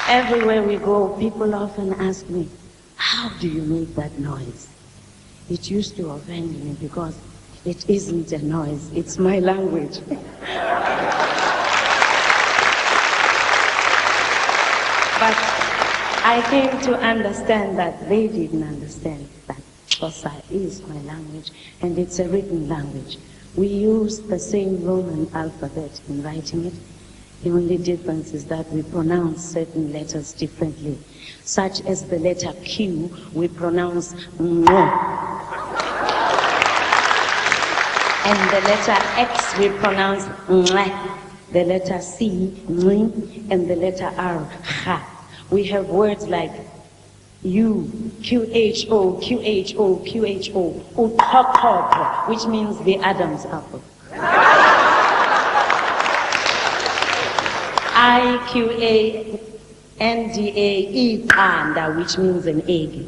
Everywhere we go, people often ask me, how do you make that noise? It used to offend me because it isn't a noise, it's my language. But I came to understand that they didn't understand that Xhosa is my language, and it's a written language. We use the same Roman alphabet in writing it. The only difference is that we pronounce certain letters differently, such as the letter Q, we pronounce no. And the letter X, we pronounce mwe. The letter C, mwe, and the letter R, ha. We have words like U, QHO, QHO, QHO, utokop, which means the Adam's apple. IQA, NDA, Ipanda, which means an egg.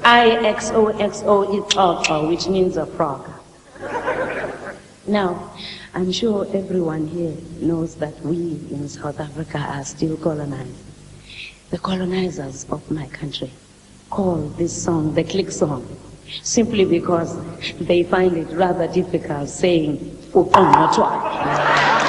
IXOXO, Itoko, which means a frog. Now, I'm sure everyone here knows that we in South Africa are still colonized. The colonizers of my country call this song the click song, simply because they find it rather difficult saying "Upangotwa."